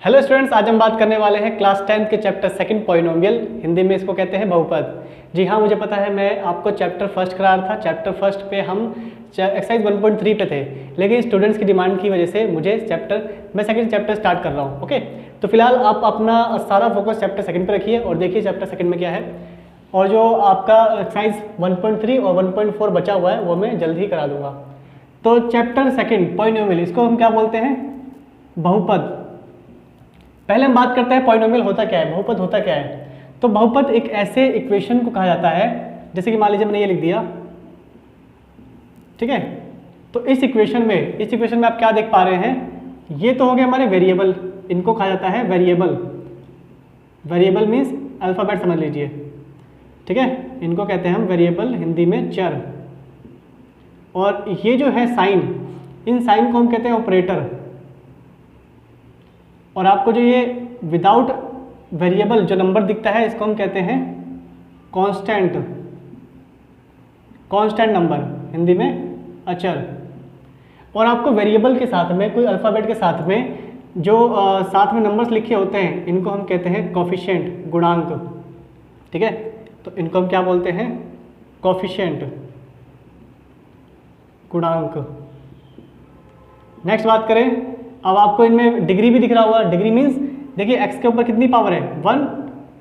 Hello students, आज हम बात करने वाले हैं क्लास 10th के चैप्टर सेकंड पॉलिनोमियल। हिंदी में इसको कहते हैं बहुपद। जी हाँ, मुझे पता है, मैं आपको चैप्टर फर्स्ट करा रहा था। चैप्टर फर्स्ट पे हम एक्सरसाइज 1.3 पे थे, लेकिन स्टूडेंट्स की डिमांड की वजह से मैं सेकंड चैप्टर स्टार्ट कर रहा हूँ। ओके, तो फिलहाल आप अपना सारा फोकस चैप्टर सेकंड पे रखिए और देखिए चैप्टर सेकंड में क्या है। और जो आपका एक्सरसाइज 1.3 और 1.4 बचा हुआ है वो मैं जल्द ही करा दूंगा। तो चैप्टर सेकंड पॉलिनोमियल, इसको हम क्या बोलते हैं? बहुपद। पहले हम बात करते हैं पॉलिनोमियल होता क्या है, बहुपद होता क्या है। तो बहुपद एक ऐसे इक्वेशन को कहा जाता है, जैसे कि मान लीजिए मैंने ये लिख दिया, ठीक है। तो इस इक्वेशन में आप क्या देख पा रहे हैं, ये तो हो गए हमारे वेरिएबल, इनको कहा जाता है वेरिएबल। वेरिएबल मीन्स अल्फाबेट समझ लीजिए, ठीक है। इनको कहते हैं हम वेरिएबल, हिंदी में चर। और ये जो है साइन, इन साइन को हम कहते हैं ऑपरेटर। और आपको जो ये विदाउट वेरिएबल जो नंबर दिखता है, इसको हम कहते हैं कांस्टेंट नंबर, हिंदी में अचर। और आपको वेरिएबल के साथ में, कोई अल्फ़ाबेट के साथ में जो साथ में नंबर्स लिखे होते हैं, इनको हम कहते हैं कोफिशिएंट, गुणांक, ठीक है। तो इनको हम क्या बोलते हैं? कोफिशिएंट, गुणांक। नेक्स्ट बात करें, अब आपको इनमें डिग्री भी दिख रहा होगा। डिग्री मीन्स देखिए x के ऊपर कितनी पावर है, 1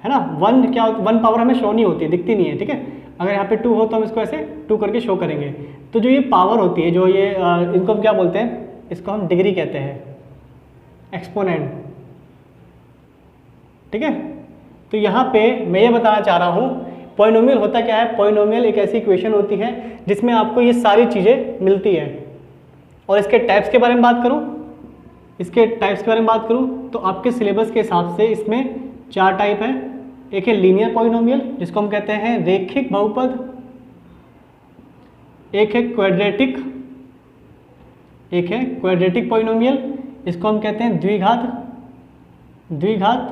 है ना। 1 क्या, 1 पावर हमें शो नहीं होती, दिखती नहीं है, ठीक है। अगर यहाँ पे 2 हो तो हम इसको ऐसे 2 करके शो करेंगे। तो जो ये पावर होती है, जो ये इनको हम क्या बोलते हैं? इसको हम डिग्री कहते हैं, एक्सपोनेंट, ठीक है। तो यहाँ पे मैं ये बताना चाह रहा हूँ, पॉलिनोमियल होता क्या है। पॉलिनोमियल एक ऐसी इक्वेशन होती है जिसमें आपको ये सारी चीज़ें मिलती है। और इसके टाइप्स के बारे में बात करूँ, तो आपके सिलेबस के हिसाब से इसमें 4 टाइप है। एक है लीनियर पॉलिनोमियल, जिसको हम कहते हैं रैखिक बहुपद। एक है क्वाड्रेटिक पॉलिनोमियल, इसको हम कहते हैं द्विघात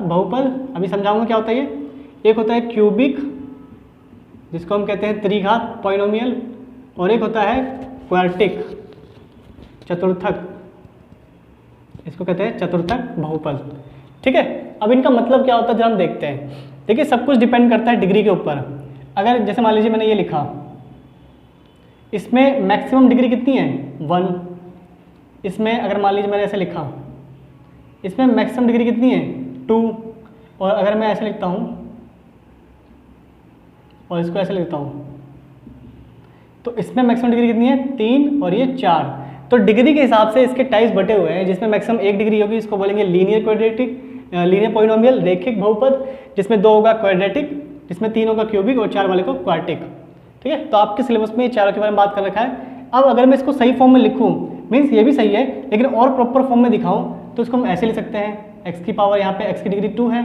बहुपद। अभी समझाऊंगा क्या होता है ये। एक होता है क्यूबिक, जिसको हम कहते हैं त्रिघात पॉलिनोमियल। और एक होता है क्वार्टिक, चतुर्थक, इसको कहते हैं चतुर्थक बहुपद, ठीक है। अब इनका मतलब क्या होता है जब हम देखते हैं। देखिए, सब कुछ डिपेंड करता है डिग्री के ऊपर। अगर जैसे मान लीजिए मैंने ये लिखा, इसमें मैक्सिमम डिग्री कितनी है? 1। इसमें अगर मान लीजिए मैंने ऐसे लिखा, इसमें मैक्सिमम डिग्री कितनी है? 2। और अगर मैं ऐसे लिखता हूँ और इसको ऐसे लिखता हूँ, तो इसमें मैक्सिमम डिग्री कितनी है? 3 और ये 4। तो डिग्री के हिसाब से इसके टाइप्स बटे हुए हैं, जिसमें मैक्सिमम 1 डिग्री होगी, इसको बोलेंगे लीनियर पॉलिनोमियल, रैखिक बहुपद। जिसमें 2 होगा क्वाड्रेटिक, जिसमें 3 होगा क्यूबिक और 4 वाले को क्वार्टिक, ठीक है। तो आपके सिलेबस में ये चारों के बारे में बात कर रखा है। अब अगर मैं इसको सही फॉर्म में लिखूँ, मीन्स ये भी सही है, लेकिन और प्रॉपर फॉर्म में दिखाऊँ, तो इसको हम ऐसे लिख सकते हैं। एक्स की पावर, यहाँ पे एक्स की डिग्री 2 है,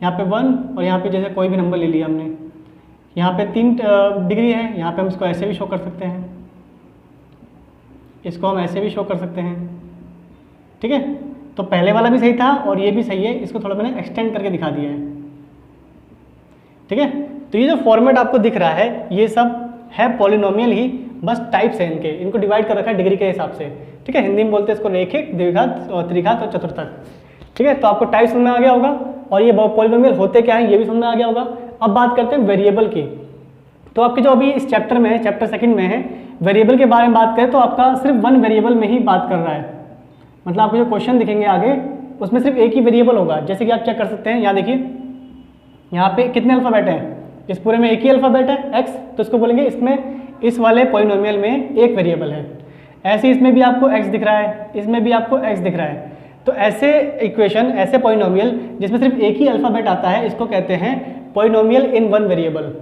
यहाँ पे 1, और यहाँ पे जैसे कोई भी नंबर ले लिया हमने, यहाँ पे 3 डिग्री है। यहाँ पे हम इसको ऐसे भी शो कर सकते हैं, इसको हम ऐसे भी शो कर सकते हैं, ठीक है। तो पहले वाला भी सही था और ये भी सही है, इसको थोड़ा मैंने एक्सटेंड करके दिखा दिया है, ठीक है। तो ये जो फॉर्मेट आपको दिख रहा है, ये सब है पॉलिनोमियल ही, बस टाइप्स हैं इनके, इनको डिवाइड कर रखा है डिग्री के हिसाब से, ठीक है। हिंदी में बोलते हैं इसको रैखिक, द्विघात और त्रिघात और चतुर्थक, ठीक है। तो आपको टाइप समझ में आ गया होगा और ये पॉलिनोमियल होते क्या है ये भी समझ में आ गया होगा। अब बात करते हैं वेरिएबल की। तो आपके जो अभी इस चैप्टर में है, चैप्टर सेकंड में है, वेरिएबल के बारे में बात करें तो आपका सिर्फ 1 वेरिएबल में ही बात कर रहा है। मतलब आपको जो क्वेश्चन दिखेंगे आगे, उसमें सिर्फ एक ही वेरिएबल होगा। जैसे कि आप चेक कर सकते हैं, यहाँ देखिए, यहाँ पे कितने अल्फ़ाबेट हैं? इस पूरे में एक ही अल्फ़ाबेट है, x। तो इसको बोलेंगे इसमें, इस वाले पॉलिनोमियल में एक वेरिएबल है। ऐसे इसमें भी आपको x दिख रहा है, इसमें भी आपको x दिख रहा है। तो ऐसे इक्वेशन, ऐसे पॉलिनोमियल जिसमें सिर्फ एक ही अल्फ़ाबेट आता है, इसको कहते हैं पॉलिनोमियल इन 1 वेरिएबल।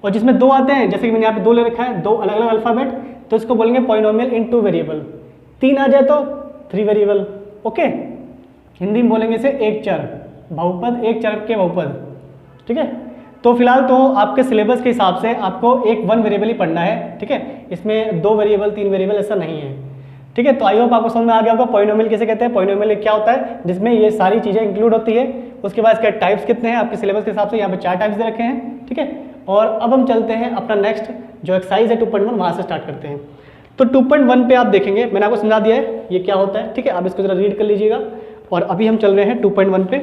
और जिसमें 2 आते हैं, जैसे कि मैंने यहाँ पे 2 ले रखा है, 2 अलग अलग अल्फ़ाबेट, तो इसको बोलेंगे पॉलिनोमियल इन 2 वेरिएबल। 3 आ जाए तो 3 वेरिएबल, ओके। हिंदी में बोलेंगे इसे एक चर बहुपद, एक चर के बहुपद, ठीक है। तो फिलहाल तो आपके सिलेबस के हिसाब से आपको 1 वेरिएबल ही पढ़ना है, ठीक है। इसमें 2 वेरिएबल 3 वेरिएबल ऐसा नहीं है, ठीक है। तो आई होप आपको समझ में आ गया होगा पॉलिनोमियल किसे कहते हैं। पॉलिनोमियल क्या होता है, जिसमें ये सारी चीज़ें इंक्लूड होती है। उसके बाद इसके टाइप्स कितने हैं आपके सिलेबस के हिसाब से, यहाँ पे 4 टाइप्स दे रखे हैं, ठीक है। और अब हम चलते हैं अपना नेक्स्ट जो एक्सरसाइज है 2.1, वहाँ से स्टार्ट करते हैं। तो 2.1 पे आप देखेंगे, मैंने आपको समझा दिया है ये क्या होता है, ठीक है। आप इसको जरा रीड कर लीजिएगा। और अभी हम चल रहे हैं 2.1 पे।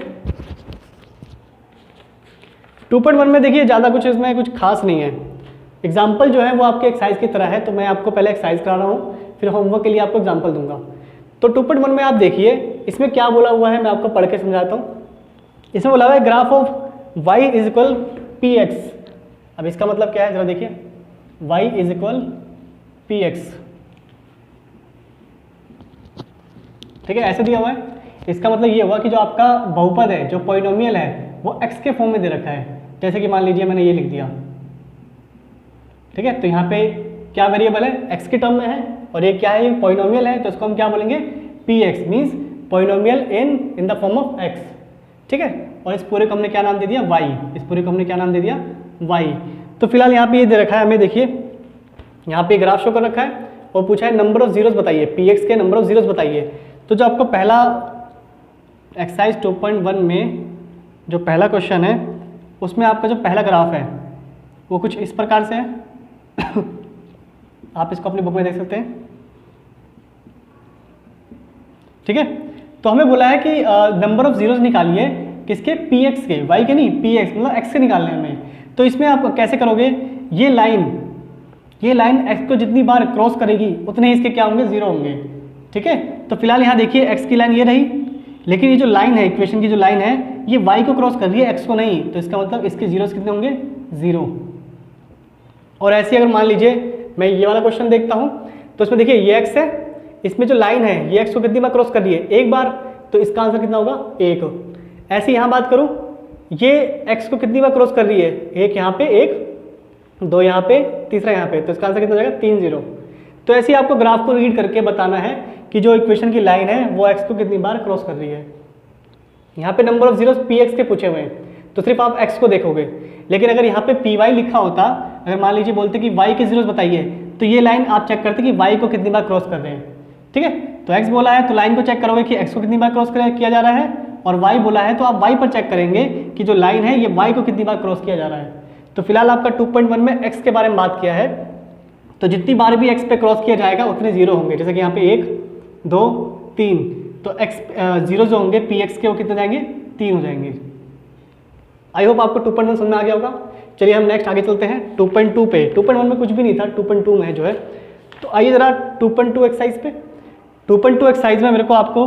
2.1 में देखिए ज़्यादा कुछ इसमें कुछ खास नहीं है। एग्जाम्पल जो है वो आपके एक्सरसाइज की तरह है, तो मैं आपको पहले एक्सरसाइज करा रहा हूँ, फिर होमवर्क के लिए आपको एग्जाम्पल दूंगा। तो 2.1 में आप देखिए इसमें क्या बोला हुआ है, मैं आपको पढ़ के समझाता हूँ। इसमें बोला हुआ है graph of y is equal P x. अब इसका मतलब क्या है जरा देखिए, y is equal P x, ठीक है, ऐसे दिया हुआ है। इसका मतलब ये हुआ कि जो आपका बहुपद है, जो पॉलिनोमियल है, वो x के फॉर्म में दे रखा है। जैसे कि मान लीजिए मैंने ये लिख दिया, ठीक है, तो यहाँ पे क्या वेरिएबल है, x के टर्म में है, और ये क्या है, ये पॉलिनोमियल है, तो इसको हम क्या बोलेंगे, px means polynomial in the form of x, ठीक है। और इस पूरे को हमने क्या नाम दे दिया, y, इस पूरे को हमने क्या नाम दे दिया, y। तो फिलहाल यहाँ पे ये दे रखा है हमें, देखिए यहाँ पे ग्राफ शो कर रखा है और पूछा है नंबर ऑफ जीरोस बताइए, px के नंबर ऑफ जीरोस बताइए। तो जो आपको पहला एक्सरसाइज 2.1 में जो पहला क्वेश्चन है, उसमें आपका जो पहला ग्राफ है वो कुछ इस प्रकार से है। आप इसको अपनी बुक में देख सकते हैं, ठीक है। तो हमें बोला है कि नंबर ऑफ जीरोस निकालिए, किसके, px के, y के नहीं, px मतलब x के निकालने हैं हमें। तो इसमें आप कैसे करोगे, ये लाइन x को जितनी बार क्रॉस करेगी उतने ही इसके क्या होंगे, जीरो होंगे, ठीक है। तो फिलहाल यहाँ देखिए x की लाइन ये रही, लेकिन ये जो लाइन है, इक्वेशन की जो लाइन है, ये y को क्रॉस कर रही है, x को नहीं। तो इसका मतलब इसके जीरोस कितने होंगे, जीरो। और ऐसे अगर मान लीजिए मैं ये वाला क्वेश्चन देखता हूँ, तो इसमें देखिए ये x है, इसमें जो लाइन है ये x को कितनी बार क्रॉस कर रही है, एक बार, तो इसका आंसर कितना होगा, एक। ऐसे यहाँ बात करूँ, ये x को कितनी बार क्रॉस कर रही है, एक यहाँ पे, एक, दो यहाँ पे, तीसरा यहाँ पे, तो इसका आंसर कितना हो जाएगा, 3 0। तो ऐसे ही आपको ग्राफ को रीड करके बताना है कि जो इक्वेशन की लाइन है वो x को कितनी बार क्रॉस कर रही है। यहाँ पे नंबर ऑफ जीरोस px के पूछे हुए हैं, तो सिर्फ आप x को देखोगे, लेकिन अगर यहाँ पे py लिखा होता, अगर मान लीजिए बोलते कि y के जीरोस बताइए, तो ये लाइन आप चेक करते कि y को कितनी बार क्रॉस कर रहे हैं, ठीक है। तो x बोला है तो लाइन को चेक करोगे कि x को कितनी बार क्रॉस किया जा रहा है, और y बोला है तो आप y पर चेक करेंगे कि जो लाइन है ये y को कितनी बार क्रॉस किया जा रहा है। तो फिलहाल आपका 2.1 में x के बारे में बात किया है, तो जितनी बार भी x पे क्रॉस किया जाएगा उतने जीरो होंगे। जैसे कि यहाँ पे 1 2 3, तो x जीरो जो होंगे px के वो कितने जाएंगे, 3 हो जाएंगे। आई होप आपको 2.1 समझ में आ गया होगा। चलिए हम नेक्स्ट आगे चलते हैं 2.2 पे। 2.1 में कुछ भी नहीं था, 2.2 में जो है। तो आइए ज़रा 2.2 एक्सरसाइज पे। 2.2 एक्सरसाइज में मेरे को आपको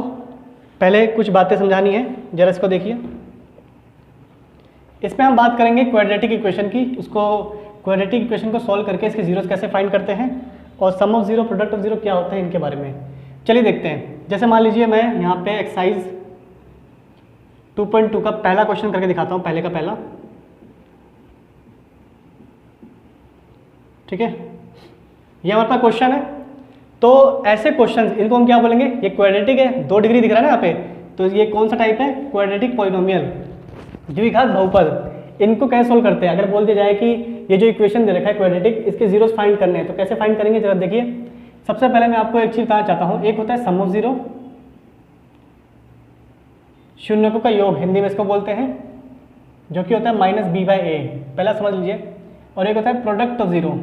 पहले कुछ बातें समझानी है, जरा इसको देखिए। इसमें हम बात करेंगे क्वाड्रेटिक इक्वेशन की, उसको क्वाड्रेटिक इक्वेशन को सॉल्व करके इसके जीरोस कैसे फाइंड करते हैं, और sum of zero, product of zero क्या होते हैं, इनके बारे में चलिए देखते हैं। जैसे मान लीजिए मैं यहाँ पे एक्सरसाइज 2.2 का पहला क्वेश्चन करके दिखाता हूँ, पहले का पहला, ठीक है। ये हमारे पास क्वेश्चन है। तो ऐसे क्वेश्चन, इनको हम क्या बोलेंगे, ये क्वाड्रेटिक है, 2 डिग्री दिख रहा है ना यहाँ पे, तो ये कौन सा टाइप है, क्वाड्रेटिक पॉलिनोमियल, द्विघात बहुपद। इनको कैसे सोल्व करते हैं, अगर बोल दिया जाए कि ये जो इक्वेशन दे रखा है क्वाड्रेटिक, इसके जीरोस फाइंड करने हैं, तो कैसे फाइंड करेंगे जरा देखिए। सबसे पहले मैं आपको एक चीज बताना चाहता हूँ, एक होता है सम ऑफ जीरो, शून्यकों का योग हिंदी में इसको बोलते हैं, जो कि होता है -b/a, पहला समझ लीजिए। और एक होता है प्रोडक्ट ऑफ जीरो,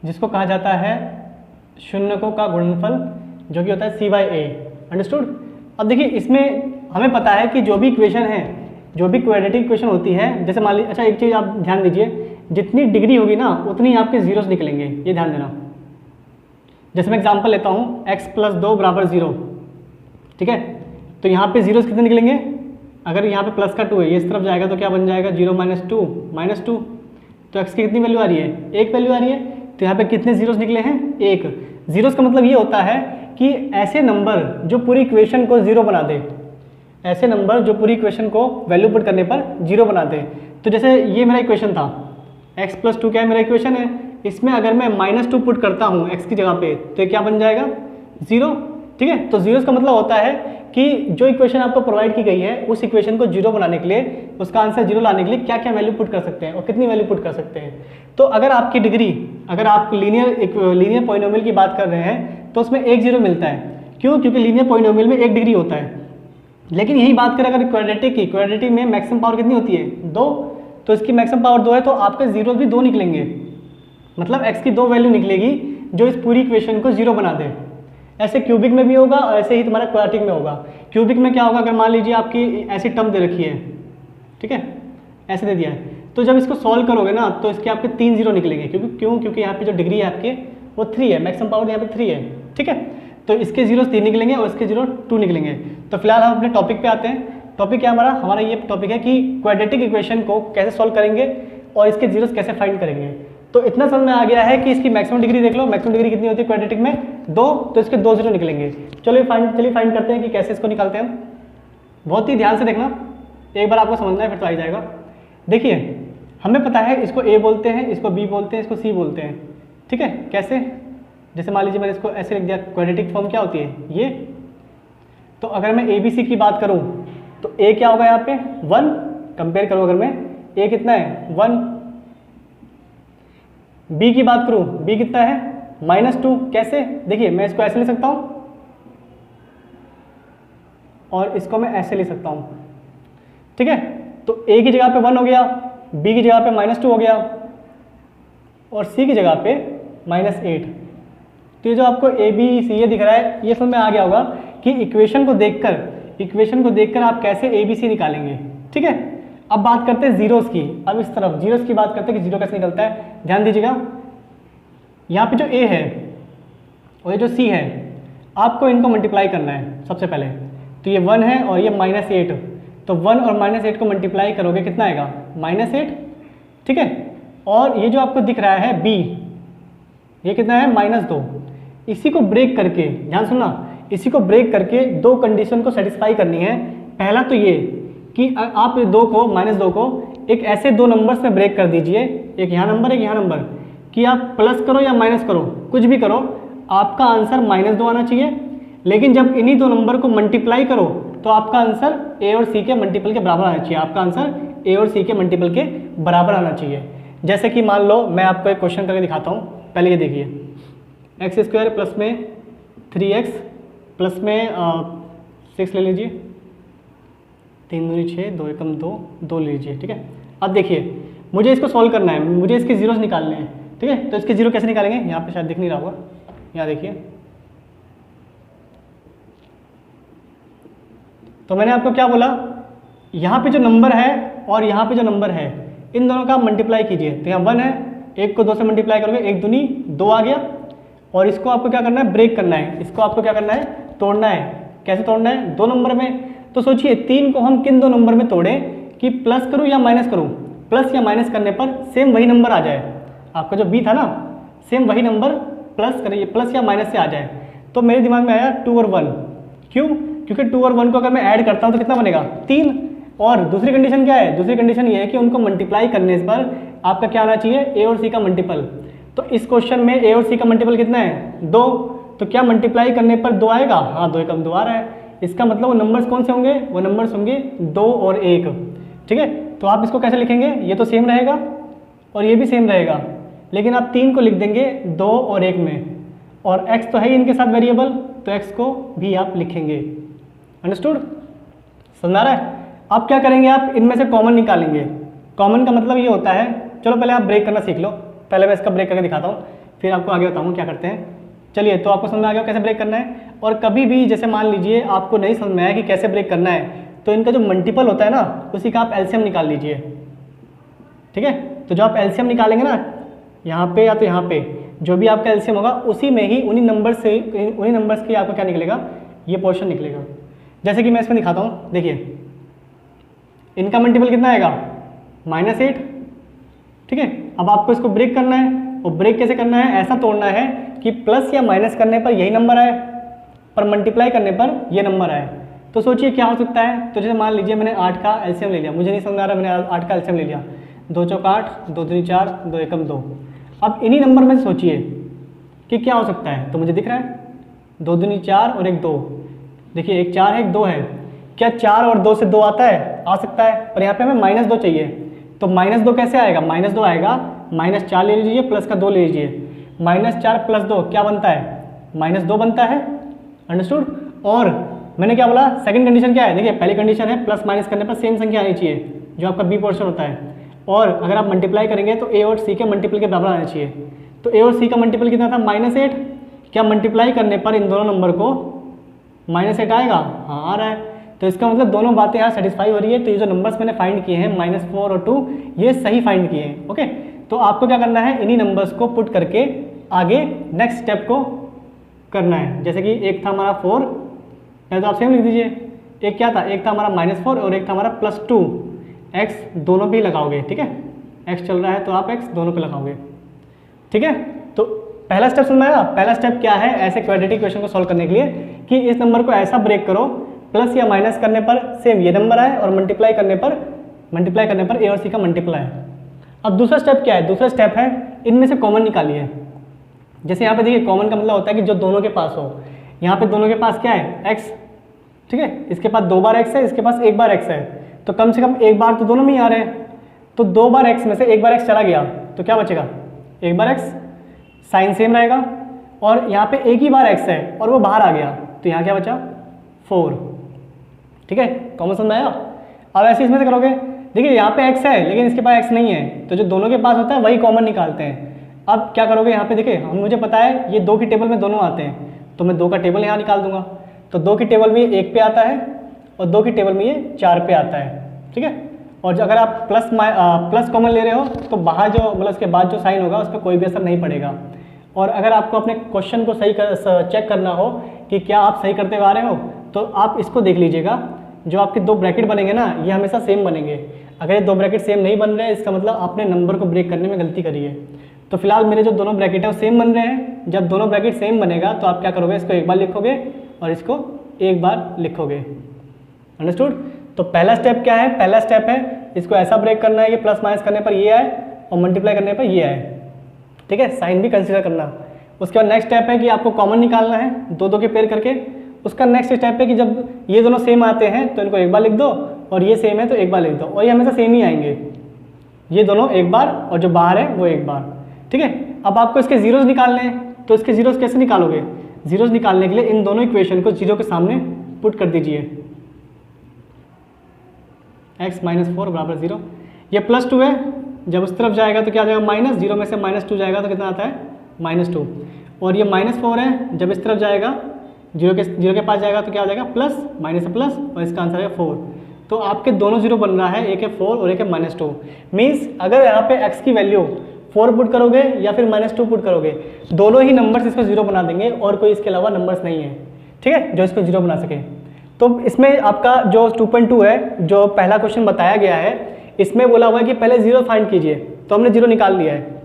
जिसको कहा जाता है शून्यकों का गुणनफल, जो कि होता है c/a। अंडरस्टूड। अब देखिए इसमें हमें पता है कि जो भी इक्वेशन है, जो भी क्वाड्रेटिक इक्वेशन होती है, जैसे मान लीजिए, अच्छा एक चीज़ आप ध्यान दीजिए, जितनी डिग्री होगी ना उतनी आपके जीरोस निकलेंगे, ये ध्यान देना। जैसे मैं एग्जांपल लेता हूँ, x + 2 = 0, ठीक है। तो यहाँ पे जीरोस कितने निकलेंगे, अगर यहाँ पे प्लस का 2 है, ये इस तरफ जाएगा तो क्या बन जाएगा, 0 - 2 -2। तो x की कितनी वैल्यू आ रही है, 1 वैल्यू आ रही है। तो यहाँ पे कितने जीरोस निकले हैं, 1। जीरोस का मतलब ये होता है कि ऐसे नंबर जो पूरी इक्वेशन को जीरो बना दे, ऐसे नंबर जो पूरी इक्वेशन को वैल्यू पुट करने पर जीरो बना दे। तो जैसे ये मेरा इक्वेशन था, x + 2 क्या है, मेरा इक्वेशन है, इसमें अगर मैं -2 पुट करता हूँ x की जगह पे, तो ये क्या बन जाएगा, 0, ठीक है। तो जीरोस का मतलब होता है कि जो इक्वेशन आपको प्रोवाइड की गई है, उस इक्वेशन को जीरो बनाने के लिए, उसका आंसर जीरो लाने के लिए क्या क्या वैल्यू पुट कर सकते हैं और कितनी वैल्यू पुट कर सकते हैं। तो अगर आपकी डिग्री, अगर आप लीनियर पॉलिनोमियल की बात कर रहे हैं, तो उसमें 1 0 मिलता है। क्यों, क्योंकि लीनियर पॉलिनोमियल में 1 डिग्री होता है। लेकिन यही बात करें अगर क्वाड्रेटिक की, क्वाड्रेटिक में मैक्सिमम पावर कितनी होती है, 2, तो इसकी मैक्सिमम पावर 2 है, तो आपके जीरोस भी 2 निकलेंगे। मतलब x की 2 वैल्यू निकलेगी जो इस पूरी इक्वेशन को जीरो बना दे। ऐसे क्यूबिक में भी होगा और ऐसे ही तुम्हारा क्वाड्रेटिक में होगा। क्यूबिक में क्या होगा, अगर मान लीजिए आपकी ऐसी टर्म दे रखी है, ठीक है, ऐसे दे दिया है, तो जब इसको सॉल्व करोगे ना तो इसके आपके 3 जीरो निकलेंगे, क्योंकि यहाँ पे जो डिग्री है आपके वो 3 है, मैक्सिमम पावर यहाँ पे 3 है, ठीक है। तो इसके जीरो 3 निकलेंगे और इसके जीरो 2 निकलेंगे। तो फिलहाल हम अपने टॉपिक पे आते हैं। टॉपिक क्या हमारा ये टॉपिक है कि क्वाड्रेटिक इक्वेशन को कैसे सॉल्व करेंगे और इसके जीरोस कैसे फाइंड करेंगे। तो इतना समझ में आ गया है कि इसकी मैक्सिमम डिग्री देख लो, मैक्सिमम डिग्री कितनी होती है क्वाड्रेटिक में, 2, तो इसके 2 जीरो निकलेंगे। चलिए फाइंड करते हैं कि कैसे इसको निकालते हैं हम। बहुत ही ध्यान से देखना, एक बार आपको समझना है फिर तो आ ही जाएगा। देखिए हमें पता है इसको ए बोलते हैं, इसको बी बोलते हैं, इसको सी बोलते हैं, ठीक है। कैसे, जैसे मान लीजिए मैंने इसको ऐसे लिख दिया, क्वाड्रेटिक फॉर्म क्या होती है ये। तो अगर मैं ए बी सी की बात करूं तो ए क्या होगा यहाँ पे 1, कंपेयर करो अगर मैं, ए कितना है 1। बी की बात करूं, बी कितना है -2। कैसे, देखिए मैं इसको ऐसे ले सकता हूं और इसको मैं ऐसे ले सकता हूं, ठीक है। तो ए की जगह पे 1 हो गया, बी की जगह पे -2 हो गया और सी की जगह पे -8। तो ये जो आपको ए बी सी ये दिख रहा है, ये समझ में आ गया होगा कि इक्वेशन को देखकर आप कैसे ए बी सी निकालेंगे, ठीक है। अब बात करते हैं जीरोस की। अब इस तरफ जीरोस की बात करते हैं कि जीरो कैसे निकलता है। ध्यान दीजिएगा, यहाँ पे जो ए है और ये जो सी है, आपको इनको मल्टीप्लाई करना है सबसे पहले। तो ये 1 है और ये -8, तो 1 और -8 को मल्टीप्लाई करोगे कितना आएगा -8, ठीक है। और ये जो आपको दिख रहा है बी, ये कितना है -2। इसी को ब्रेक करके, ध्यान सुनना, इसी को ब्रेक करके 2 कंडीशन को सेटिस्फाई करनी है। पहला तो ये कि आप -2 को एक ऐसे 2 नंबर्स में ब्रेक कर दीजिए, एक यहाँ नंबर एक यहाँ नंबर, कि आप प्लस करो या माइनस करो, कुछ भी करो, आपका आंसर -2 आना चाहिए। लेकिन जब इन्हीं 2 नंबर को मल्टीप्लाई करो तो आपका आंसर ए और सी के मल्टीपल के बराबर आना चाहिए, आपका आंसर ए और सी के मल्टीपल के बराबर आना चाहिए। जैसे कि मान लो मैं आपको एक क्वेश्चन करके दिखाता हूँ। पहले ये देखिए, x² प्लस में 3x प्लस में 6 ले लीजिए, 3 दूनी 6, 2 एकम 2, 2 ले लीजिए, ठीक है। अब देखिए मुझे इसको सॉल्व करना है, मुझे इसके जीरोस निकालने हैं, ठीक है। तो इसके जीरो कैसे निकालेंगे, यहाँ पे शायद दिख नहीं रहा होगा, यहाँ देखिए। तो मैंने आपको क्या बोला, यहाँ पे जो नंबर है और यहाँ पे जो नंबर है, इन दोनों का मल्टीप्लाई कीजिए। तो यहाँ 1 है, 1 को 2 से मल्टीप्लाई करोगे, 1 दूनी 2 आ गया। और इसको आपको क्या करना है, ब्रेक करना है, इसको आपको क्या करना है, तोड़ना है। कैसे तोड़ना है, 2 नंबर में। तो सोचिए 3 को हम किन 2 नंबर में तोड़ें कि प्लस करूँ या माइनस करूँ। प्लस या माइनस करने पर सेम वही नंबर आ जाए, आपका जो बी था ना, सेम वही नंबर प्लस करिए, प्लस या माइनस से आ जाए। तो मेरे दिमाग में आया 2 और 1, क्यों, क्योंकि 2 और 1 को अगर मैं ऐड करता हूँ तो कितना बनेगा 3। और दूसरी कंडीशन क्या है, दूसरी कंडीशन ये है कि उनको मल्टीप्लाई करने पर आपका क्या आना चाहिए, ए और सी का मल्टीपल। तो इस क्वेश्चन में ए और सी का मल्टीपल कितना है 2, तो क्या मल्टीप्लाई करने पर 2 आएगा, हाँ 2 एकम 2 आ रहा है। इसका मतलब वो नंबर्स कौन से होंगे, वो नंबर्स होंगे 2 और 1, ठीक है। तो आप इसको कैसे लिखेंगे, ये तो सेम रहेगा और ये भी सेम रहेगा, लेकिन आप 3 को लिख देंगे 2 और 1 में, और x तो है ही इनके साथ वेरिएबल, तो x को भी आप लिखेंगे। अंडरस्टूड, समझ आ रहा है। अब क्या करेंगे, आप इनमें से कॉमन निकालेंगे। कॉमन का मतलब ये होता है, चलो पहले आप ब्रेक करना सीख लो, पहले मैं इसका ब्रेक करके दिखाता हूँ, फिर आपको आगे बताऊँ क्या करते हैं। चलिए, तो आपको समझ में आ गया कैसे ब्रेक करना है। और कभी भी जैसे मान लीजिए आपको नहीं समझ में आया कि कैसे ब्रेक करना है, तो इनका जो मल्टीपल होता है ना, उसी का आप एलसीएम निकाल लीजिए, ठीक है। तो जो आप एलसीएम निकालेंगे ना, यहाँ पे या तो यहाँ पे, जो भी आपका एलसीएम होगा उसी में ही उन्हीं नंबर्स के आपको क्या निकलेगा, ये पोर्शन निकलेगा। जैसे कि मैं इसमें दिखाता हूँ, देखिए इनका मल्टीपल कितना आएगा -8, ठीक है। अब आपको इसको ब्रेक करना है, और ब्रेक कैसे करना है, ऐसा तोड़ना है कि प्लस या माइनस करने पर यही नंबर आए, पर मल्टीप्लाई करने पर ये नंबर आए। तो सोचिए क्या हो सकता है। तो जैसे मान लीजिए मैंने 8 का एलसीएम ले लिया, मुझे नहीं समझ आ रहा, मैंने 8 का एलसीएम ले लिया, 2 चौक 8, 2 दूनी 4, 2 एकम 2। अब इन्हीं नंबर में सोचिए कि क्या हो सकता है। तो मुझे दिख रहा है 2 दूनी 4 और 1 2, देखिए 1 4 है 1 2 है। क्या 4 और 2 से 2 आता है, आ सकता है, पर यहाँ पे हमें -2 चाहिए। तो -2 कैसे आएगा, -2 आएगा, -4 ले लीजिए, प्लस का 2 ले लीजिए, -4 + 2 क्या बनता है, -2 बनता है। अंडरस्टूड। और मैंने क्या बोला, सेकंड कंडीशन क्या है, देखिए पहली कंडीशन है प्लस माइनस करने पर सेम संख्या आनी चाहिए, जो आपका बी पोर्शन होता है। और अगर आप मल्टीप्लाई करेंगे तो ए और सी के मल्टीपल के बराबर आना चाहिए। तो ए और सी का मल्टीपल कितना था, -8, क्या मल्टीप्लाई करने पर इन दोनों नंबर को -8 आएगा? हाँ आ रहा है। तो इसका मतलब दोनों बातें यहाँ सेटिस्फाई हो रही है। तो ये जो नंबर्स मैंने फाइंड किए हैं -4 और 2, ये सही फाइंड किए हैं। ओके, तो आपको क्या करना है, इन्हीं नंबर्स को पुट करके आगे नेक्स्ट स्टेप को करना है। जैसे कि एक था हमारा 4, या तो आप सेम लिख दीजिए। एक क्या था, एक था हमारा -4 और एक था हमारा +2। x दोनों पे ही लगाओगे, ठीक है। x चल रहा है तो आप x दोनों पे लगाओगे, ठीक है। तो पहला स्टेप समझ में आया। पहला स्टेप क्या है ऐसे क्वाड्रेटिक इक्वेशन को सॉल्व करने के लिए, कि इस नंबर को ऐसा ब्रेक करो प्लस या माइनस करने पर सेम ये नंबर आए और मल्टीप्लाई करने पर a और c का मल्टीप्लाई। अब दूसरा स्टेप क्या है, दूसरा स्टेप है इनमें से कॉमन निकालिए। जैसे यहाँ पे देखिए कॉमन का मतलब होता है कि जो दोनों के पास हो। यहाँ पे दोनों के पास क्या है, x, ठीक है। इसके पास 2 बार x है, इसके पास 1 बार x है, तो कम से कम एक बार तो दोनों में ही आ रहे हैं। तो 2 बार x में से 1 बार x चला गया तो क्या बचेगा, 1 बार x, साइन सेम रहेगा। और यहाँ पे एक ही बार x है और वो बाहर आ गया तो यहाँ क्या बचा, 4, ठीक है। कॉमन समझ में आया। अब ऐसे इसमें से करोगे, देखिए यहाँ पे x है लेकिन इसके पास x नहीं है, तो जो दोनों के पास होता है वही कॉमन निकालते हैं। अब क्या करोगे, यहाँ पे देखिए मुझे पता है ये 2 की टेबल में दोनों आते हैं, तो मैं 2 का टेबल यहाँ निकाल दूंगा। तो 2 की टेबल में ये 1 पे आता है और 2 की टेबल में ये 4 पे आता है, ठीक है। और अगर आप प्लस कॉमन ले रहे हो तो बाहर जो मतलब उसके बाद जो साइन होगा उस पर कोई भी असर नहीं पड़ेगा। और अगर आपको अपने क्वेश्चन को सही चेक करना हो कि क्या आप सही करते हुए आ रहे हो, तो आप इसको देख लीजिएगा। जो आपके 2 ब्रैकेट बनेंगे ना, ये हमेशा सेम बनेंगे। अगर ये 2 ब्रैकेट सेम नहीं बन रहे हैं, इसका मतलब आपने नंबर को ब्रेक करने में गलती करी है। तो फिलहाल मेरे जो दोनों ब्रैकेट है वो सेम बन रहे हैं। जब दोनों ब्रैकेट सेम बनेगा तो आप क्या करोगे, इसको एक बार लिखोगे और इसको एक बार लिखोगे। अंडरस्टूड। तो पहला स्टेप क्या है, पहला स्टेप है इसको ऐसा ब्रेक करना है कि प्लस माइनस करने पर ये आए और मल्टीप्लाई करने पर ये आए, ठीक है। साइन भी कंसीडर करना। उसके बाद नेक्स्ट स्टेप है कि आपको कॉमन निकालना है 2 के पेयर करके। उसका नेक्स्ट स्टेप है कि जब ये दोनों सेम आते हैं तो इनको एक बार लिख दो, और ये सेम है तो एक बार लिख दो, और ये हमेशा सेम ही आएंगे, ये दोनों एक बार और जो बाहर है वो एक बार, ठीक है। अब आपको इसके जीरोस निकालने हैं, तो इसके जीरोस कैसे निकालोगे, जीरोस निकालने के लिए इन दोनों इक्वेशन को 0 के सामने पुट कर दीजिए। x -4 बराबर 0। ये +2 है, जब उस तरफ जाएगा तो क्या आ जाएगा माइनस, 0 में से -2 जाएगा तो कितना आता है -2। और ये -4 है, जब इस तरफ जाएगा 0 के पास जाएगा तो क्या हो जाएगा प्लस, माइनस से प्लस, और इसका आंसर है 4। तो आपके दोनों 0 बन रहा है, एक है 4 और एक है -2। मीन्स अगर यहाँ पे x की वैल्यू 4 पुट करोगे या फिर -2 पुट करोगे, दोनों ही नंबर्स इसको 0 बना देंगे और कोई इसके अलावा नंबर्स नहीं है, ठीक है, जो इसको 0 बना सके। तो इसमें आपका जो 2.2 है, जो पहला क्वेश्चन बताया गया है, इसमें बोला हुआ है कि पहले 0 फाइंड कीजिए, तो हमने 0 निकाल लिया है।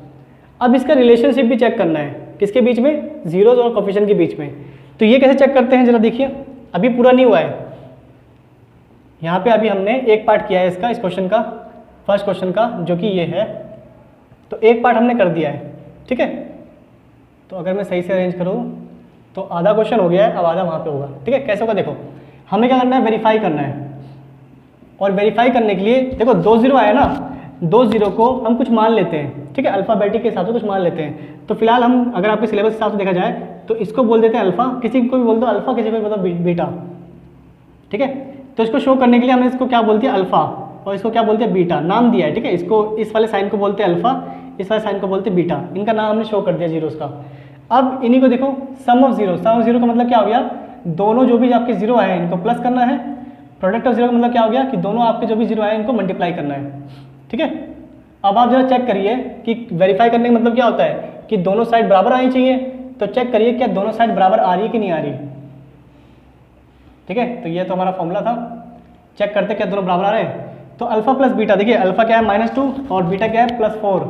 अब इसका रिलेशनशिप भी चेक करना है, किसके बीच में, जीरोज और कोफिशिएंट के बीच में। तो ये कैसे चेक करते हैं जरा देखिए, अभी पूरा नहीं हुआ है। यहाँ पे अभी हमने एक पार्ट किया है इसका, इस क्वेश्चन का, फर्स्ट क्वेश्चन का, जो कि ये है। तो एक पार्ट हमने कर दिया है, ठीक है। तो अगर मैं सही से अरेंज करूँ तो आधा क्वेश्चन हो गया है, अब आधा वहाँ पे होगा, ठीक है। कैसे होगा देखो, हमें क्या करना है, वेरीफाई करना है। और वेरीफाई करने के लिए देखो 2 0 आया ना, 2 0 को हम कुछ मान लेते हैं, ठीक है, अल्फ़ाबेटिक के हिसाब से कुछ मान लेते हैं। तो फिलहाल हम अगर आपके सिलेबस के हिसाब से देखा जाए तो इसको बोल देते हैं अल्फ़ा, किसी को भी बोल दो अल्फ़ा, किसी को भी बोल दो बीटा, ठीक है। तो इसको शो करने के लिए हमें इसको क्या बोलते हैं अल्फ़ा, और इसको क्या बोलते हैं बीटा, नाम दिया है, ठीक है। इसको इस वाले साइन को बोलते हैं अल्फ़ा, इस वाले साइन को बोलते हैं बीटा, इनका नाम हमने शो कर दिया जीरोस का। अब इन्हीं को देखो, sum of zero, sum of zero का मतलब क्या हो गया, दोनों जो भी आपके जीरो आए हैं इनको प्लस करना है। प्रोडक्ट ऑफ जीरो का मतलब क्या हो गया कि दोनों आपके जो भी जीरो आए हैं इनको मल्टीप्लाई करना है, ठीक है। अब आप जरा चेक करिए कि वेरीफाई करने का मतलब क्या होता है कि दोनों साइड बराबर आनी चाहिए। तो चेक करिए क्या दोनों साइड बराबर आ रही है कि नहीं आ रही, ठीक है। तो ये तो हमारा फॉर्मूला था, चेक करते क्या दोनों बराबर आ रहे हैं। तो अल्फा प्लस बीटा, देखिए अल्फा क्या है -2 और बीटा क्या है +4।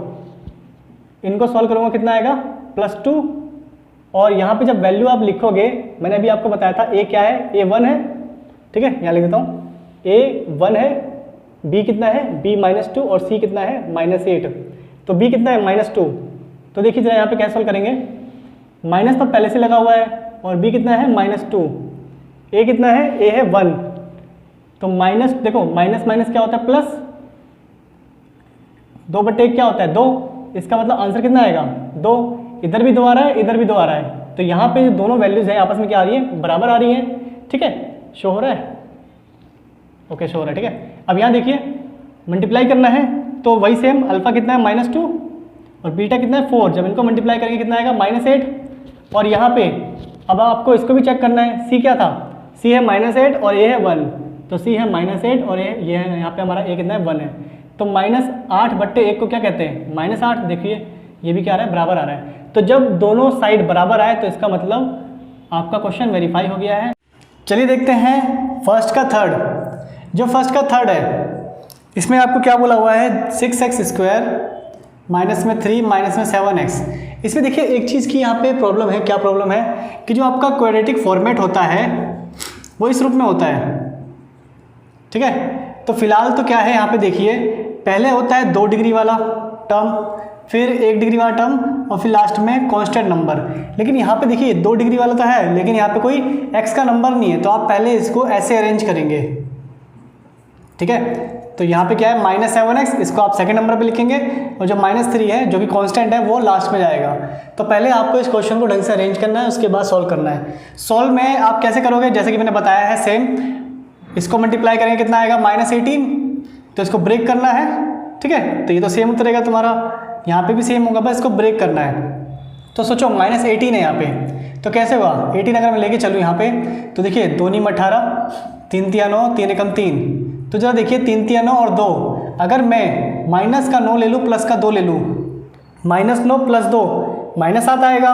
इनको सॉल्व करूँगा कितना आएगा +2। और यहाँ पे जब वैल्यू आप लिखोगे, मैंने अभी आपको बताया था ए क्या है, ए 1 है, ठीक है। यहाँ लिख देता हूँ, ए 1 है, बी कितना है बी -2 और सी कितना है -8। तो बी कितना है -2। तो देखिए जरा यहाँ पे कैसे सॉल्व करेंगे, माइनस तो पहले से लगा हुआ है और बी कितना है -2, ए कितना है, ए है 1। तो माइनस, देखो माइनस माइनस क्या होता है प्लस, 2/1 क्या होता है 2, इसका मतलब आंसर कितना आएगा 2। इधर भी 2 आ रहा है, इधर भी 2 आ रहा है, तो यहाँ पे दोनों वैल्यूज है आपस में क्या आ रही है, बराबर आ रही है, ठीक है। शो हो रहा है, ओके शो हो रहा है, ठीक है। अब यहाँ देखिए मल्टीप्लाई करना है तो वही सेम, अल्फा कितना है -2 और बीटा कितना है 4, जब इनको मल्टीप्लाई करेंगे कितना आएगा -8। और यहाँ पे अब आपको इसको भी चेक करना है। सी क्या था, सी है -8 और ये है 1, तो सी है -8 और ये है यहाँ पे हमारा ए कितना है 1 है, तो -8/1 को क्या कहते हैं, -8। देखिए ये भी क्या आ रहा है, बराबर आ रहा है। तो जब दोनों साइड बराबर आए तो इसका मतलब आपका क्वेश्चन वेरीफाई हो गया है। चलिए देखते हैं फर्स्ट का थर्ड। जो फर्स्ट का थर्ड है इसमें आपको क्या बोला हुआ है, 6x² माइनस में 3 माइनस में 7x। इसमें देखिए एक चीज़ की यहाँ पे प्रॉब्लम है। क्या प्रॉब्लम है कि जो आपका क्वाड्रेटिक फॉर्मेट होता है वो इस रूप में होता है, ठीक है। तो फिलहाल तो क्या है यहाँ पे देखिए, पहले होता है 2 डिग्री वाला टर्म, फिर 1 डिग्री वाला टर्म और फिर लास्ट में कांस्टेंट नंबर। लेकिन यहाँ पे देखिए 2 डिग्री वाला तो है लेकिन यहाँ पे कोई x का नंबर नहीं है, तो आप पहले इसको ऐसे अरेंज करेंगे, ठीक है। तो यहाँ पे क्या है -7x, इसको आप सेकंड नंबर पे लिखेंगे और जो -3 है जो कि कांस्टेंट है वो लास्ट में जाएगा। तो पहले आपको इस क्वेश्चन को ढंग से अरेंज करना है, उसके बाद सॉल्व करना है। सॉल्व में आप कैसे करोगे, जैसे कि मैंने बताया है सेम, इसको मल्टीप्लाई करेंगे कितना आएगा -18, तो इसको ब्रेक करना है, ठीक है। तो ये तो सेम उतरेगा तुम्हारा, यहाँ पे भी सेम होगा, बस इसको ब्रेक करना है। तो सोचो -18 है यहाँ पे, तो कैसे हुआ 18 अगर मैं लेके चलूँ यहाँ पे, तो देखिए 2 × 18, 3 × 9, 3 × 3, तो जरा देखिए 3 × 9 और 2, अगर मैं माइनस का 9 ले लूँ प्लस का 2 ले लूँ, -9 + 2 -7 आएगा,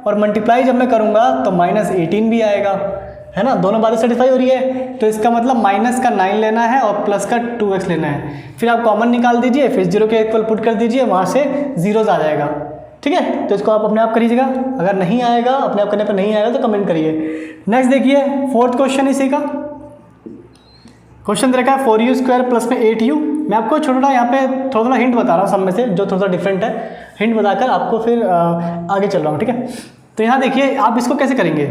और मल्टीप्लाई जब मैं करूँगा तो -18 भी आएगा, है ना। दोनों बातें सेटिस्फाई हो रही है। तो इसका मतलब माइनस का 9 लेना है और प्लस का 2x लेना है। फिर आप कॉमन निकाल दीजिए, फिर 0 के इक्वल पुट कर दीजिए, वहाँ से जीरोज आ जाएगा, ठीक है। तो इसको आप अपने आप करिएगा, अगर नहीं आएगा, अपने आप करने पर नहीं आएगा तो कमेंट करिए। नेक्स्ट देखिए फोर्थ क्वेश्चन इसी का क्वेश्चन दे रखा है 4u² प्लस में 8u। मैं आपको छोटा यहाँ पे थोड़ा हिंट बता रहा हूँ सब में से, जो थोड़ा डिफरेंट है, हिंट बताकर आपको फिर आगे चल रहा हूँ, ठीक है। तो यहाँ देखिए आप इसको कैसे करेंगे,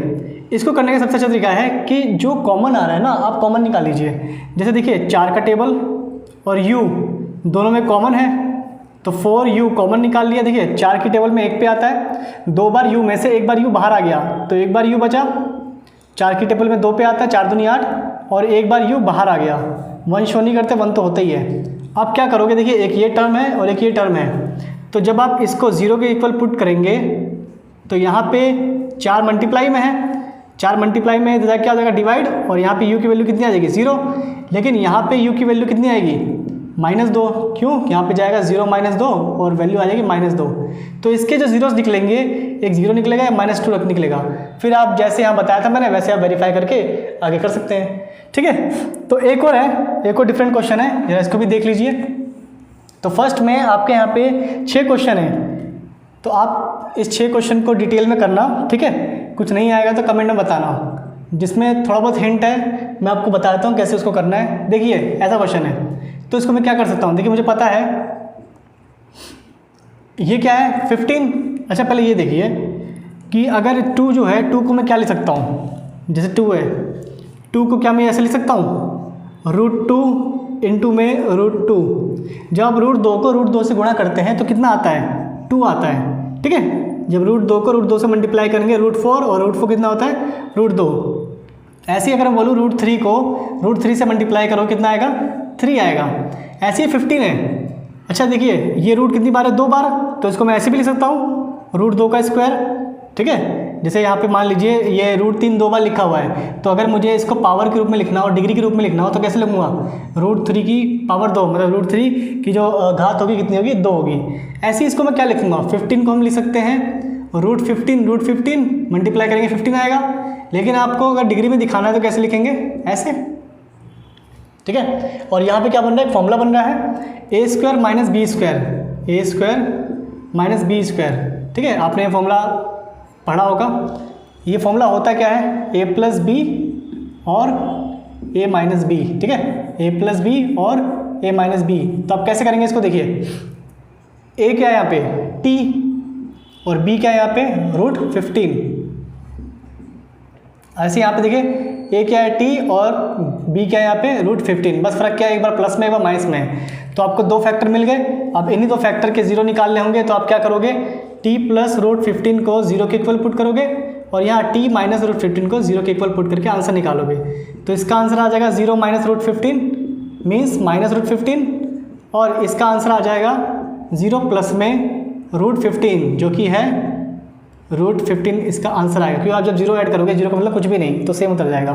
इसको करने का सबसे अच्छा तरीका है कि जो कॉमन आ रहा है ना आप कॉमन निकाल लीजिए। जैसे देखिए 4 का टेबल और u दोनों में कॉमन है, तो 4u कॉमन निकाल लिया। देखिए 4 की टेबल में 1 पे आता है, 2 बार u में से 1 बार u बाहर आ गया, तो 1 बार u बचा। 4 की टेबल में 2 पे आता है, 4 दूनी 8, और 1 बार u बाहर आ गया। 1 शो नहीं करते, 1 तो होता ही है। अब क्या करोगे, देखिए एक ये टर्म है और एक ये टर्म है, तो जब आप इसको 0 के इक्वल पुट करेंगे तो यहाँ पे 4 मल्टीप्लाई में है, 4 मल्टीप्लाई में क्या हो जाएगा डिवाइड, और यहाँ पे u की वैल्यू कितनी आ जाएगी 0, लेकिन यहाँ पे u की वैल्यू कितनी आएगी -2। क्यों, यहाँ पे जाएगा 0 -2 और वैल्यू आ जाएगी -2। तो इसके जो जीरोस निकलेंगे, एक 0 निकलेगा या -2 निकलेगा। फिर आप जैसे यहाँ बताया था मैंने वैसे आप वेरीफाई करके आगे कर सकते हैं, ठीक है। तो एक और है, एक और डिफरेंट क्वेश्चन है, जरा इसको भी देख लीजिए। तो फर्स्ट में आपके यहाँ पे 6 क्वेश्चन है, तो आप इस 6 क्वेश्चन को डिटेल में करना, ठीक है। कुछ नहीं आएगा तो कमेंट में बताना, जिसमें थोड़ा बहुत हिंट है मैं आपको बता देता हूँ कैसे उसको करना है। देखिए ऐसा क्वेश्चन है, तो इसको मैं क्या कर सकता हूँ, देखिए मुझे पता है ये क्या है 15। अच्छा पहले ये देखिए कि अगर 2 जो है 2 को मैं क्या लिख सकता हूँ, जैसे 2 है, 2 को क्या मैं ऐसे लिख सकता हूँ √2 इंटू में √2। जब आप √2 को √2 से गुणा करते हैं तो कितना आता है 2 आता है, ठीक है। जब √2 को √2 से मल्टीप्लाई करेंगे √4, और √4 कितना होता है √2। ऐसे ही अगर मैं बोलूँ √3 को √3 से मल्टीप्लाई करो कितना आएगा 3 आएगा। ऐसे ही 15 है। अच्छा देखिए ये रूट कितनी बार है 2 बार, तो इसको मैं ऐसे भी लिख सकता हूँ √2 का स्क्वायर, ठीक है। जैसे यहाँ पे मान लीजिए ये √3 2 बार लिखा हुआ है, तो अगर मुझे इसको पावर के रूप में लिखना हो, डिग्री के रूप में लिखना हो, तो कैसे लिखूँगा √3 की पावर 2, मतलब √3 की जो घात होगी कितनी होगी 2 होगी। ऐसे ही इसको मैं क्या लिखूँगा 15 को हम लिख सकते हैं √15 मल्टीप्लाई करेंगे 15 आएगा। लेकिन आपको अगर डिग्री में दिखाना है तो कैसे लिखेंगे ऐसे, ठीक है। और यहाँ पे क्या बन रहा है, एक फॉर्मूला बन रहा है a² - b², ठीक है। आपने ये फॉर्मूला पढ़ा होगा। ये फॉर्मूला होता क्या है a + b और a - b, ठीक है। a + b और a - b। तो आप कैसे करेंगे इसको, देखिए a क्या है यहाँ पे t और b क्या है यहाँ पे √15। ऐसे यहाँ पे देखिए a क्या है t और b क्या है यहाँ पे √15। बस फर्क क्या है, एक बार प्लस में एक बार माइनस में है, तो आपको 2 फैक्टर मिल गए। अब इन्हीं 2 फैक्टर के 0 निकालने होंगे, तो आप क्या करोगे t + √15 को 0 के इक्वल पुट करोगे, और यहाँ t - √15 को 0 के इक्वल पुट करके आंसर निकालोगे। तो इसका आंसर आ जाएगा 0 - √15 मीन्स -√15, और इसका आंसर आ जाएगा 0 प्लस में √15 जो कि है √15 इसका आंसर आएगा, क्योंकि आप जब जीरो ऐड करोगे, जीरो का मतलब कुछ भी नहीं, तो सेम उतर जाएगा।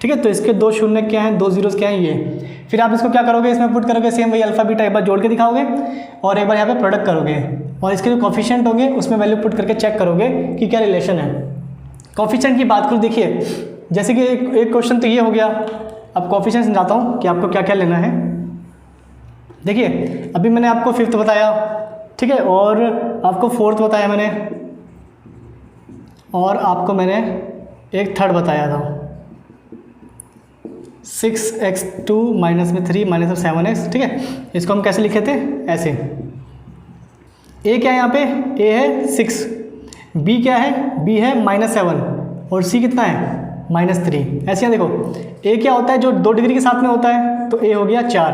ठीक है, तो इसके 2 शून्य क्या हैं, 2 जीरोस क्या हैं ये। फिर आप इसको क्या करोगे, इसमें पुट करोगे, सेम वही अल्फा बीटा एक बार जोड़ के दिखाओगे और एक बार यहाँ पे प्रोडक्ट करोगे और इसके जो कॉफिशिएंट होंगे उसमें वैल्यू पुट करके चेक करोगे कि क्या रिलेशन है। कॉफिशिएंट की बात करूँ, देखिए जैसे कि एक क्वेश्चन तो ये हो गया। अब कॉफिशिएंट समझाता हूँ कि आपको क्या क्या लेना है। देखिए अभी मैंने आपको 5th बताया, ठीक है, और आपको 4th बताया मैंने, और आपको मैंने एक 3rd बताया था, 6x2 माइनस में 3 माइनस में 7x। ठीक है, इसको हम कैसे लिखे थे, ऐसे। ए क्या है यहाँ पे, ए है 6, बी क्या है, बी है -7 और सी कितना है -3। ऐसे यहाँ देखो, ए क्या होता है जो 2 डिग्री के साथ में होता है, तो ए हो गया 4।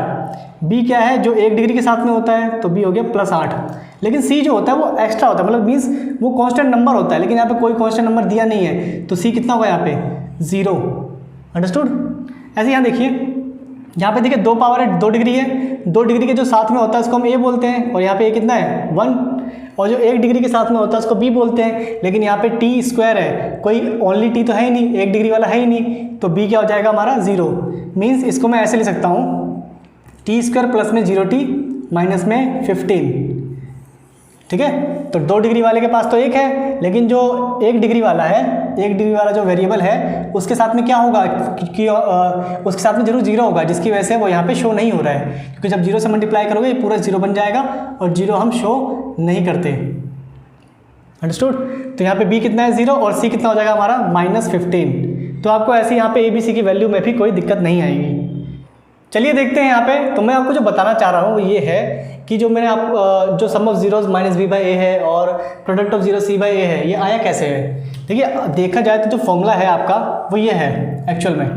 बी क्या है जो 1 डिग्री के साथ में होता है, तो बी हो गया +8। लेकिन सी जो होता है वो एक्स्ट्रा होता है, मतलब मीन्स वो कांस्टेंट नंबर होता है, लेकिन यहाँ पे कोई कांस्टेंट नंबर दिया नहीं है, तो सी कितना होगा यहाँ पे 0। अंडरस्टूड। ऐसे यहाँ देखिए, यहाँ पे देखिए 2 पावर है, 2 डिग्री है, 2 डिग्री के जो साथ में होता है उसको हम ए बोलते हैं, और यहाँ पे ए कितना है 1, और जो 1 डिग्री के साथ में होता है उसको बी बोलते हैं। लेकिन यहाँ पे t² है, कोई ओनली t तो है ही नहीं, 1 डिग्री वाला है ही नहीं, तो b क्या हो जाएगा हमारा 0। मीन्स इसको मैं ऐसे लिख सकता हूँ, t² प्लस में 0t माइनस में 15। ठीक है, तो 2 डिग्री वाले के पास तो 1 है, लेकिन जो 1 डिग्री वाला है, 1 डिग्री वाला जो वेरिएबल है उसके साथ में क्या होगा कि उसके साथ में जरूर 0 होगा, जिसकी वजह से वो यहाँ पे शो नहीं हो रहा है, क्योंकि जब 0 से मल्टीप्लाई करोगे ये पूरा 0 बन जाएगा और 0 हम शो नहीं करते। अंडरस्टूड। तो यहाँ पे b कितना है 0 और c कितना हो जाएगा हमारा -15। तो आपको ऐसे यहाँ पे a b c की वैल्यू में भी कोई दिक्कत नहीं आएगी। चलिए देखते हैं यहाँ पे। तो मैं आपको जो बताना चाह रहा हूँ वो ये है कि जो मैंने आप जो सम ऑफ जीरोस -b/a है और प्रोडक्ट ऑफ जीरो c/a है, ये आया कैसे है। देखिए देखा जाए तो जो फॉर्मूला है आपका वो ये है एक्चुअल में।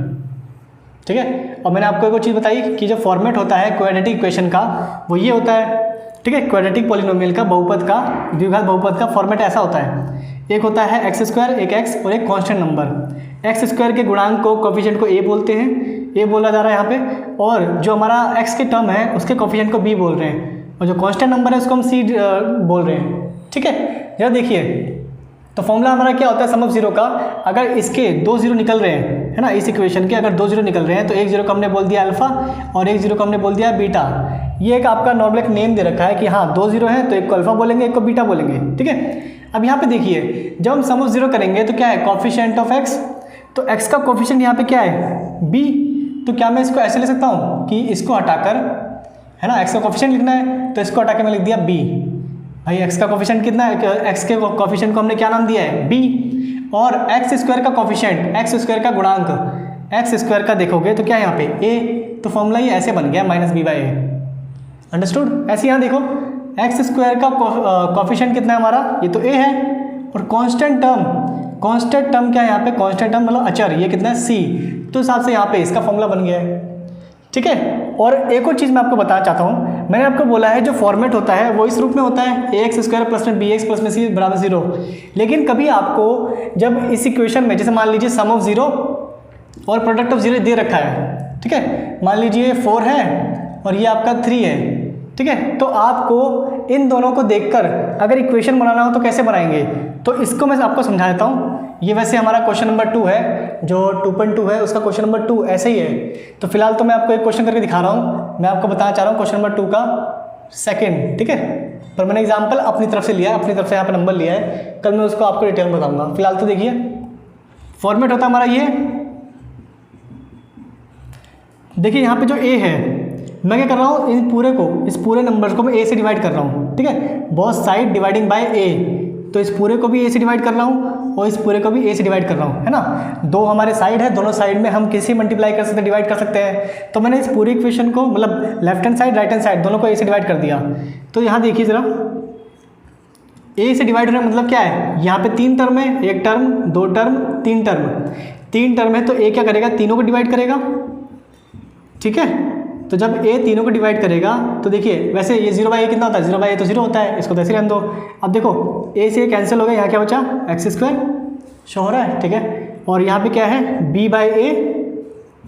ठीक है, और मैंने आपको एक और चीज़ बताई कि जो फॉर्मेट होता है क्वाड्रेटिक इक्वेशन का वो ये होता है। ठीक है, क्वाड्रेटिक पॉलिनोमियल का, बहुपद का, द्विघात बहुपद का फॉर्मेट ऐसा होता है। एक होता है x², एक x और एक कांस्टेंट नंबर। x² के गुणांक को, कोफिशिएंट को a बोलते हैं, a बोला जा रहा है यहाँ पे, और जो हमारा x के टर्म है उसके कोफिशिएंट को b बोल रहे हैं, और जो कांस्टेंट नंबर है उसको हम c बोल रहे हैं। ठीक है, जरा देखिए तो फॉर्मूला हमारा क्या होता है सम ऑफ जीरो का। अगर इसके 2 जीरो निकल रहे हैं, है ना, इस इक्वेशन के अगर 2 जीरो निकल रहे हैं तो एक जीरो को हमने बोल दिया अल्फा और एक जीरो को हमने बोल दिया बीटा। ये एक आपका नॉर्मल एक नेम दे रखा है कि हाँ 2 जीरो है तो एक को अल्फा बोलेंगे, एक को बीटा बोलेंगे। ठीक है, अब यहाँ पे देखिए जब हम सम ऑफ जीरो करेंगे तो क्या है कोफिशिएंट ऑफ x, तो x का कोफिशिएंट यहाँ पे क्या है b। तो क्या मैं इसको ऐसे ले सकता हूँ कि इसको हटाकर, है ना, x का कोफिशिएंट लिखना है तो इसको हटा के मैं लिख दिया b। भाई x का कोफिशिएंट कितना है, x के कोफिशिएंट को हमने क्या नाम दिया है b, और x² का कोफिशिएंट, x² का गुणांक, x² का देखोगे तो क्या है यहाँ पे a। तो फॉर्मूला ये ऐसे बन गया -b/a। अंडरस्टूड। ऐसे यहाँ देखो x² का कोफिशिएंट कितना है हमारा, ये तो a है, और कांस्टेंट टर्म क्या है यहाँ पे, कांस्टेंट टर्म मतलब अचर, ये कितना है c। तो हिसाब से यहाँ पे इसका फॉर्मूला बन गया है। ठीक है, और एक और चीज़ मैं आपको बताना चाहता हूँ। मैंने आपको बोला है जो फॉर्मेट होता है वो इस रूप में होता है ax² प्लस में bx प्लस में c बराबर 0। लेकिन कभी आपको जब इस इक्वेशन में, जैसे मान लीजिए सम ऑफ जीरो और प्रोडक्ट ऑफ जीरो दे रखा है, ठीक है, मान लीजिए 4 है और ये आपका 3 है, ठीक है, तो आपको इन दोनों को देखकर अगर इक्वेशन बनाना हो तो कैसे बनाएंगे, तो इसको मैं आपको समझा देता हूँ। ये वैसे हमारा क्वेश्चन नंबर 2 है, जो 2.2 है उसका क्वेश्चन नंबर 2 ऐसे ही है। तो फिलहाल तो मैं आपको एक क्वेश्चन करके दिखा रहा हूँ, मैं आपको बताना चाह रहा हूँ क्वेश्चन नंबर 2 का सेकंड। ठीक है, पर मैंने एग्जांपल अपनी तरफ से लिया है, अपनी तरफ से यहाँ पे नंबर लिया है, कल मैं उसको आपको डिटेल में बताऊँगा। फिलहाल तो देखिए फॉर्मेट होता है हमारा ये। देखिए यहाँ पे जो a है, मैं क्या कर रहा हूँ, इन पूरे को, इस पूरे नंबर्स को मैं a से डिवाइड कर रहा हूँ। ठीक है, both side dividing by a, तो इस पूरे को भी a से डिवाइड कर रहा हूँ और इस पूरे को भी a से डिवाइड कर रहा हूँ, है ना। दो हमारे साइड है, दोनों साइड में हम किसी मल्टीप्लाई कर सकते हैं, डिवाइड कर सकते हैं। तो मैंने इस पूरी इक्वेशन को, मतलब left hand side right hand side दोनों को a से डिवाइड कर दिया। तो यहाँ देखिए ज़रा, a से डिवाइड होने मतलब क्या है, यहाँ पे 3 टर्म है, 1 टर्म 2 टर्म 3 टर्म, 3 टर्म है तो a क्या करेगा, तीनों को डिवाइड करेगा। ठीक है, तो जब a तीनों को डिवाइड करेगा तो देखिए वैसे ये 0/a कितना होता है, 0/a तो 0 होता है, इसको तो ऐसे रहने दो। अब देखो a से कैंसिल हो गया, यहाँ क्या बचा x² शो हो रहा है। ठीक है, और यहाँ पे क्या है b/a,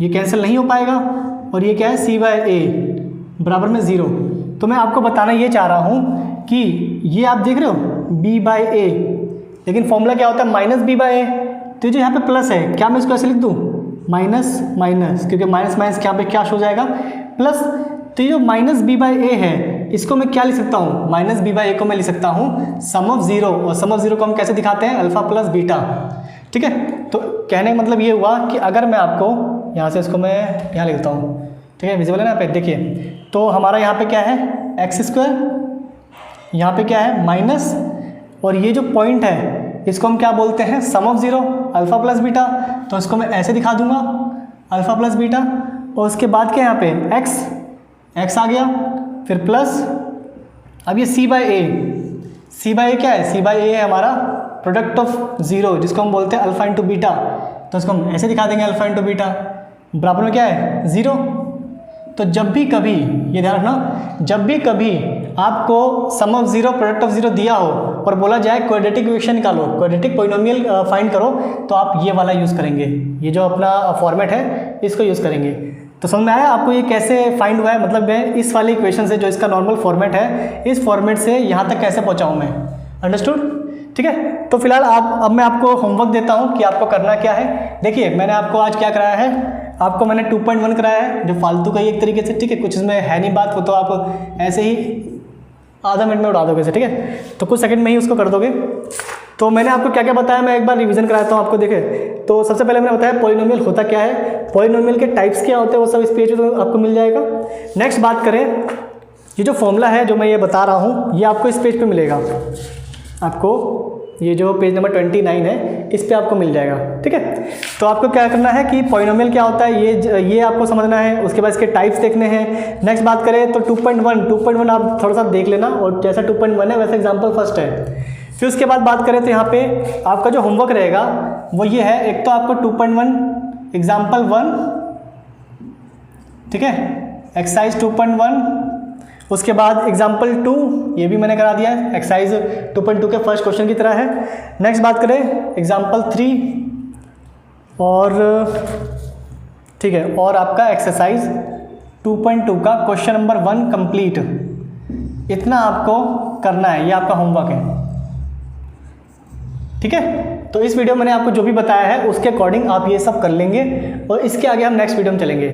ये कैंसिल नहीं हो पाएगा, और ये क्या है c/a बराबर में 0। तो मैं आपको बताना ये चाह रहा हूँ कि ये आप देख रहे हो b/a, लेकिन फॉर्मूला क्या होता है माइनस बी बाई ए। तो जो यहाँ पे प्लस है, क्या मैं इसको ऐसे लिख दूँ माइनस माइनस, क्योंकि माइनस माइनस यहाँ पे क्या हो जाएगा प्लस। तो ये जो माइनस बी बाई ए है इसको मैं क्या लिख सकता हूँ, माइनस बी बाई ए को मैं लिख सकता हूँ सम ऑफ जीरो, और सम ऑफ जीरो को हम कैसे दिखाते हैं अल्फा प्लस बीटा। ठीक है, तो कहने का मतलब ये हुआ कि अगर मैं आपको यहाँ से इसको मैं यहाँ लिखता हूँ, ठीक है विजिबल है ना यहाँ पे, देखिए तो हमारा यहाँ पे क्या है एक्स स्क्वायर, यहाँ पे क्या है माइनस, और ये जो पॉइंट है इसको हम क्या बोलते हैं sum of zero alpha plus beta. तो इसको मैं ऐसे दिखा दूंगा अल्फा प्लस बीटा, और उसके बाद क्या यहाँ पे एक्स आ गया, फिर प्लस अब ये सी बाई ए क्या है, सी बाई ए है हमारा प्रोडक्ट ऑफ जीरो जिसको हम बोलते हैं अल्फा इंटू बीटा। तो इसको हम ऐसे दिखा देंगे अल्फा इंटू बीटा बराबर में क्या है जीरो। तो जब भी कभी ये ध्यान रखना, जब भी कभी आपको sum of zero product of zero दिया हो और बोला जाए क्वाड्रेटिक इक्वेशन निकालो, क्वाड्रेटिक पॉलिनोमियल फाइंड करो, तो आप ये वाला यूज़ करेंगे, ये जो अपना फॉर्मेट है इसको यूज़ करेंगे। तो समझ में आया आपको ये कैसे फाइंड हुआ है, मतलब मैं इस वाले इक्वेशन से जो इसका नॉर्मल फॉर्मेट है इस फॉर्मेट से यहाँ तक कैसे पहुँचाऊँ मैं, अंडरस्टूड। ठीक है, तो फिलहाल अब मैं आपको होमवर्क देता हूँ कि आपको करना क्या है। देखिए मैंने आपको आज क्या कराया है, आपको मैंने 2.1 कराया है जो फालतू का ही एक तरीके से, ठीक है कुछ इसमें है नहीं बात, वो तो आप ऐसे ही आधा मिनट में उड़ा दोगे, ठीक है तो कुछ सेकंड में ही उसको कर दोगे। तो मैंने आपको क्या क्या बताया, मैं एक बार रिवीजन कराता हूँ आपको। देखे तो सबसे पहले मैंने बताया पॉलिनोमियल होता क्या है, पॉलिनोमियल के टाइप्स क्या होते हैं, वो सब इस पेज पे तो आपको मिल जाएगा। नेक्स्ट बात करें, ये जो फॉर्मूला है जो मैं ये बता रहा हूँ ये आपको इस पेज पे मिलेगा, आपको ये जो पेज नंबर 29 है इस पे आपको मिल जाएगा। ठीक है, तो आपको क्या करना है कि पॉलिनोमियल क्या होता है ये आपको समझना है, उसके बाद इसके टाइप्स देखने हैं। नेक्स्ट बात करें तो 2.1 आप थोड़ा सा देख लेना, और जैसा 2.1 है वैसा एग्जाम्पल फर्स्ट है। फिर उसके बाद बात करें तो यहाँ पे आपका जो होमवर्क रहेगा वो ये है, एक तो आपको 2.1 एग्जाम्पल 1, ठीक है एक्सरसाइज 2.1, उसके बाद एग्जाम्पल 2 ये भी मैंने करा दिया है, एक्सरसाइज 2.2 के फर्स्ट क्वेश्चन की तरह है। नेक्स्ट बात करें एग्जाम्पल 3 और ठीक है, और आपका एक्सरसाइज 2.2 का क्वेश्चन नंबर 1 कंप्लीट, इतना आपको करना है, ये आपका होमवर्क है। ठीक है, तो इस वीडियो में मैंने आपको जो भी बताया है उसके अकॉर्डिंग आप ये सब कर लेंगे, और इसके आगे हम नेक्स्ट वीडियो में चलेंगे।